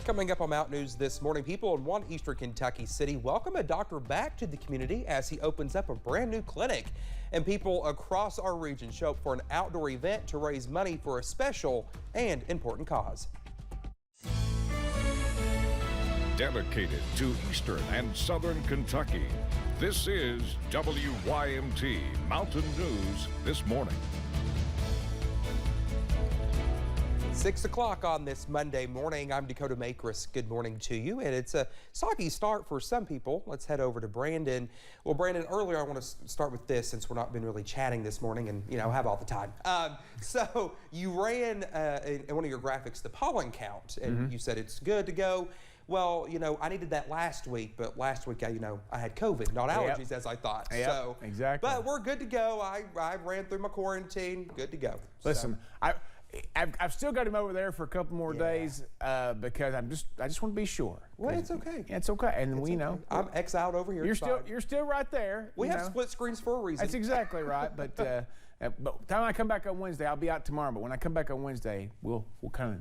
Coming up on Mount News this morning, people in one eastern Kentucky city welcome a doctor back to the community as he opens up a brand new clinic. And people across our region show up for an outdoor event to raise money for a special and important cause. Dedicated to eastern and southern Kentucky, this is WYMT Mountain News This Morning. 6 o'clock on this Monday morning. I'm Dakota Makris. Good morning to you. And it's a soggy start for some people. Let's head over to Brandon. Well, Brandon, earlier I want to start with this since we're not been really chatting this morning and, have all the time. So you ran in one of your graphics the pollen count, and you said it's good to go. Well, I needed that last week, but last week I had COVID, not allergies as I thought. Yep, so exactly. But we're good to go. I ran through my quarantine. Good to go. Listen, I've still got him over there for a couple more days because I just want to be sure. Well, it's okay. Yeah, it's okay, and we know I'm exiled over here. You're still right there. We have split screens for a reason. That's exactly right. But by the time I come back on Wednesday, I'll be out tomorrow. But when I come back on Wednesday, we'll kind of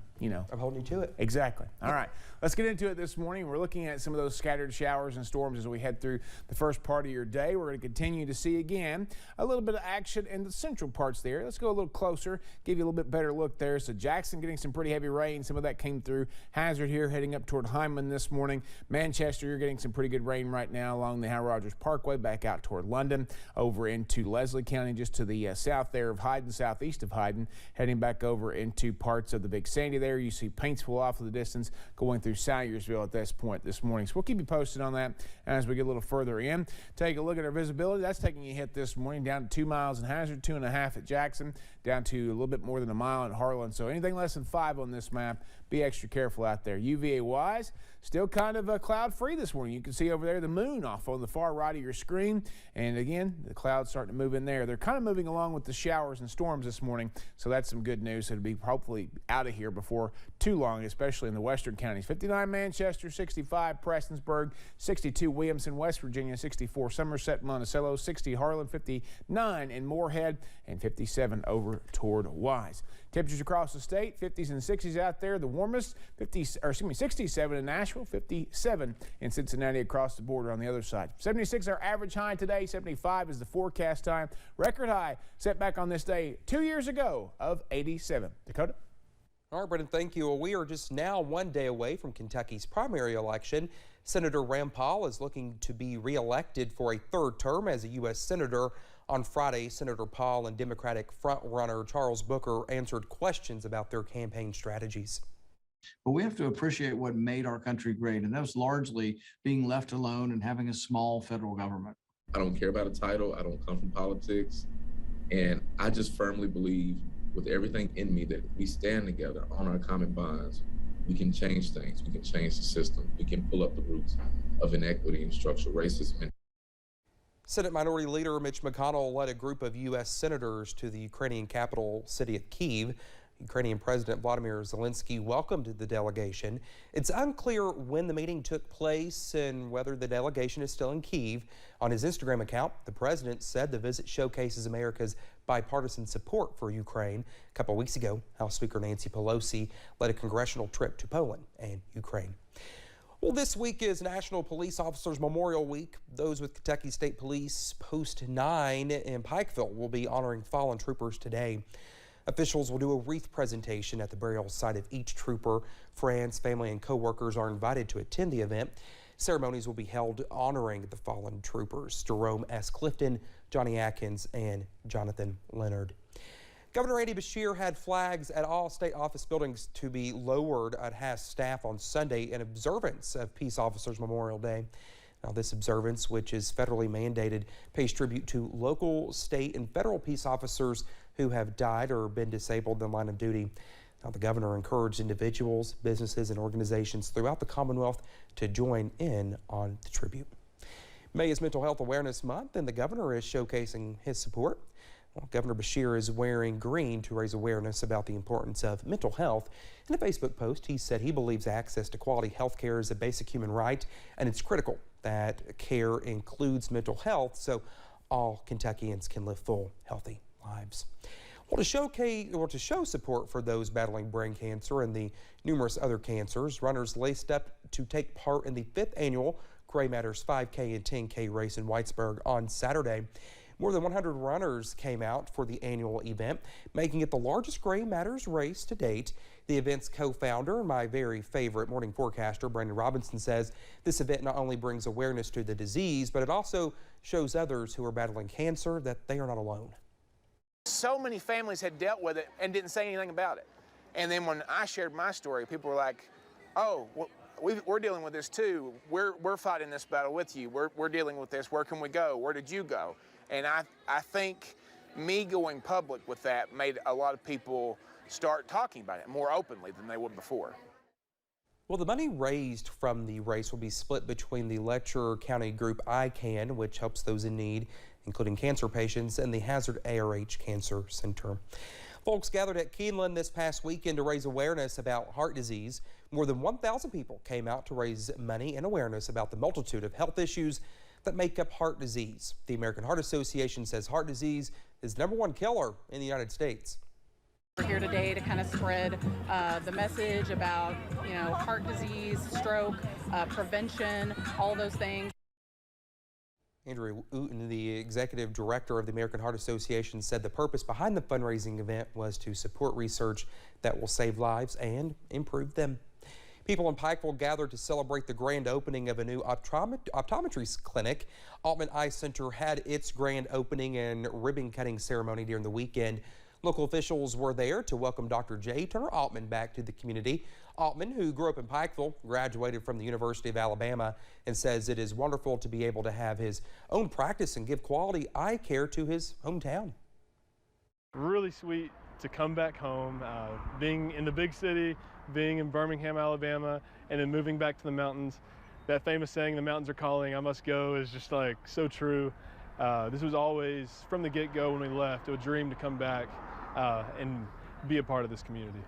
I'm holding you to it. Exactly. All right. Let's get into it this morning. We're looking at some of those scattered showers and storms as we head through the first part of your day. We're going to continue to see again a little bit of action in the central parts there. Let's go a little closer, give you a little bit better look there. So Jackson getting some pretty heavy rain. Some of that came through Hazard here heading up toward Hyman this morning. Manchester, you're getting some pretty good rain right now along the Hal Rogers Parkway back out toward London, over into Leslie County, just to the south there of Hyden, southeast of Hyden, heading back over into parts of the Big Sandy there. You see Paintsville off of the distance going through Salyersville at this point this morning. So we'll keep you posted on that as we get a little further in. Take a look at our visibility. That's taking a hit this morning, down to 2 miles in Hazard, 2.5 at Jackson, down to a little bit more than a mile in Harlan. So anything less than 5 on this map, be extra careful out there. UVA-wise, still kind of cloud-free this morning. You can see over there the moon off on the far right of your screen. And again, the clouds starting to move in there. They're kind of moving along with the showers and storms this morning. So that's some good news. It'll be hopefully out of here before too long, especially in the western counties. 59 Manchester, 65 Prestonsburg, 62 Williamson, West Virginia, 64 Somerset, Monticello, 60 Harlan, 59 in Moorhead, and 57 over toward Wise. Temperatures across the state, 50s and 60s out there. The warmest, 67 in Nashville, 57 in Cincinnati across the border on the other side. 76 our average high today, 75 is the forecast time. Record high set back on this day 2 years ago of 87. Dakota? All right, Brendan, thank you. Well, we are just now 1 day away from Kentucky's primary election. Senator Rand Paul is looking to be reelected for a third term as a U.S. Senator. On Friday, Senator Paul and Democratic frontrunner Charles Booker answered questions about their campaign strategies. But we have to appreciate what made our country great, and that was largely being left alone and having a small federal government. I don't care about a title. I don't come from politics. And I just firmly believe with everything in me that if we stand together on our common bonds, we can change things. We can change the system. We can pull up the roots of inequity and structural racism. Senate Minority Leader Mitch McConnell led a group of U.S. senators to the Ukrainian capital city of Kyiv. Ukrainian President Vladimir Zelensky welcomed the delegation. It's unclear when the meeting took place and whether the delegation is still in Kyiv. On his Instagram account, the president said the visit showcases America's bipartisan support for Ukraine. A couple weeks ago, House Speaker Nancy Pelosi led a congressional trip to Poland and Ukraine. Well, this week is National Police Officers Memorial Week. Those with Kentucky State Police Post 9 in Pikeville will be honoring fallen troopers today. Officials will do a wreath presentation at the burial site of each trooper. Friends, family, and co-workers are invited to attend the event. Ceremonies will be held honoring the fallen troopers, Jerome S. Clifton, Johnny Atkins, and Jonathan Leonard. Governor Andy Beshear had flags at all state office buildings to be lowered at HASS staff on Sunday in observance of Peace Officers Memorial Day. Now, this observance, which is federally mandated, pays tribute to local, state, and federal peace officers who have died or been disabled in the line of duty. Now, the governor encouraged individuals, businesses, and organizations throughout the Commonwealth to join in on the tribute. May is Mental Health Awareness Month, and the governor is showcasing his support. Well, Governor Beshear is wearing green to raise awareness about the importance of mental health. In a Facebook post, he said he believes access to quality health care is a basic human right, and it's critical that care includes mental health so all Kentuckians can live full, healthy lives. Well, to show support for those battling brain cancer and the numerous other cancers, runners laced up to take part in the 5th annual Gray Matters 5K and 10K race in Whitesburg on Saturday. More than 100 runners came out for the annual event, making it the largest Gray Matters race to date. The event's co-founder and my very favorite morning forecaster, Brandon Robinson, says this event not only brings awareness to the disease, but it also shows others who are battling cancer that they are not alone. So many families had dealt with it and didn't say anything about it. And then when I shared my story, people were like, oh, well, we're dealing with this too. We're fighting this battle with you. We're dealing with this. Where can we go? Where did you go? And I think me going public with that made a lot of people start talking about it more openly than they would before. Well, the money raised from the race will be split between the Letcher County group ICAN, which helps those in need, including cancer patients, and the Hazard ARH Cancer Center. Folks gathered at Keeneland this past weekend to raise awareness about heart disease. More than 1,000 people came out to raise money and awareness about the multitude of health issues that make up heart disease. The American Heart Association says heart disease is the #1 killer in the United States. We're here today to kind of spread the message about, heart disease, stroke, prevention, all those things. Andrew Uten, the executive director of the American Heart Association, said the purpose behind the fundraising event was to support research that will save lives and improve them. People in Pikeville gathered to celebrate the grand opening of a new optometry clinic. Altman Eye Center had its grand opening and ribbon cutting ceremony during the weekend. Local officials were there to welcome Dr. J. Turner Altman back to the community. Altman, who grew up in Pikeville, graduated from the University of Alabama, and says it is wonderful to be able to have his own practice and give quality eye care to his hometown. Really sweet to come back home, being in the big city, being in Birmingham, Alabama, and then moving back to the mountains. That famous saying, "The mountains are calling, I must go," is just like so true. This was always, from the get-go when we left, a dream to come back and be a part of this community.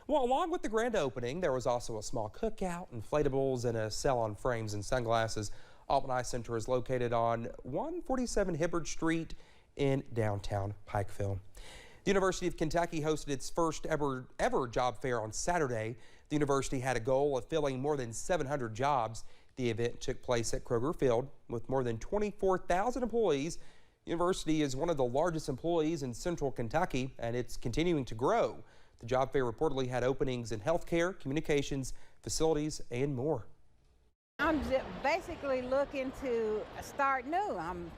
Well, along with the grand opening, there was also a small cookout, inflatables, and a sale on frames and sunglasses. Altman Eye Center is located on 147 Hibbard Street in downtown Pikeville. The University of Kentucky hosted its first ever job fair on Saturday. The university had a goal of filling more than 700 jobs. The event took place at Kroger Field with more than 24,000 employees. The university is one of the largest employees in central Kentucky, and it's continuing to grow. The job fair reportedly had openings in healthcare, communications, facilities, and more. I'm just basically looking to start new. I'm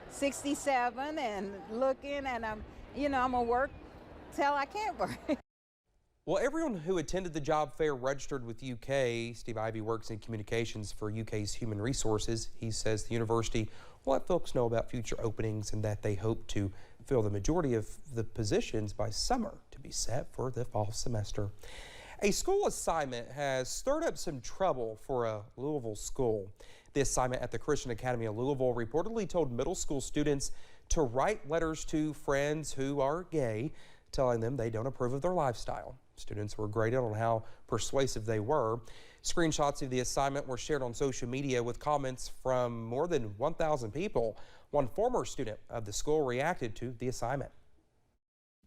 67 and looking, and I'm gonna work till I can't work. Well, everyone who attended the job fair registered with UK. Steve Ivey works in communications for UK's Human Resources. He says the university will let folks know about future openings and that they hope to fill the majority of the positions by summer to be set for the fall semester. A school assignment has stirred up some trouble for a Louisville school. The assignment at the Christian Academy of Louisville reportedly told middle school students to write letters to friends who are gay, telling them they don't approve of their lifestyle. Students were graded on how persuasive they were. Screenshots of the assignment were shared on social media with comments from more than 1,000 people. One former student of the school reacted to the assignment.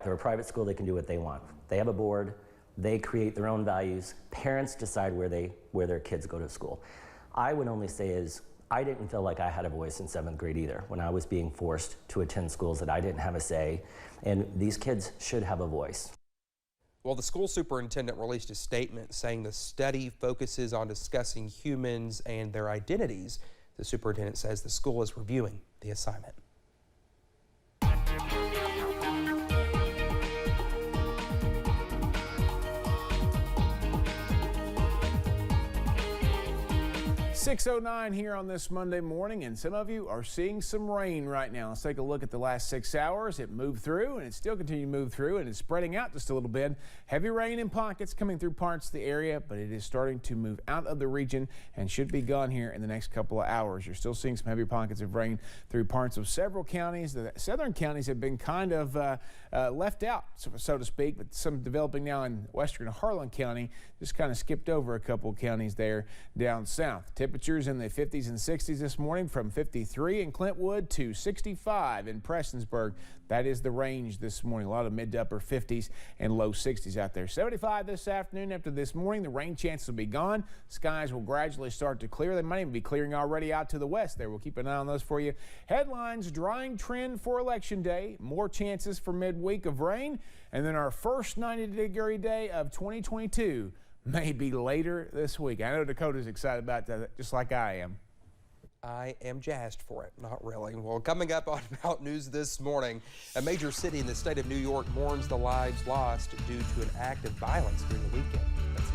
They're a private school, they can do what they want. They have a board, they create their own values. Parents decide where their kids go to school. I would only say is, I didn't feel like I had a voice in 7th grade either when I was being forced to attend schools that I didn't have a say, and these kids should have a voice. Well, the school superintendent released a statement saying the study focuses on discussing humans and their identities. The superintendent says the school is reviewing the assignment. 6:09 here on this Monday morning, and some of you are seeing some rain right now. Let's take a look at the last 6 hours. It moved through, and it still continues to move through, and it's spreading out just a little bit. Heavy rain in pockets coming through parts of the area, but it is starting to move out of the region and should be gone here in the next couple of hours. You're still seeing some heavy pockets of rain through parts of several counties. The southern counties have been kind of left out, so to speak, but some developing now in western Harlan County. Just kind of skipped over a couple of counties there down south. Typically Temperatures in the 50s and 60s this morning, from 53 in Clintwood to 65 in Prestonsburg. That is the range this morning. A lot of mid to upper 50s and low 60s out there. 75 this afternoon. After this morning, the rain chances will be gone. Skies will gradually start to clear. They might even be clearing already out to the west there. We'll keep an eye on those for you. Headlines: drying trend for Election Day. More chances for midweek of rain. And then our first 90-degree day of 2022 may be later this week. I know Dakota's excited about that, just like I am. I am jazzed for it. Not really. Well, coming up on Mountain News this morning, a major city in the state of New York mourns the lives lost due to an act of violence during the weekend. That's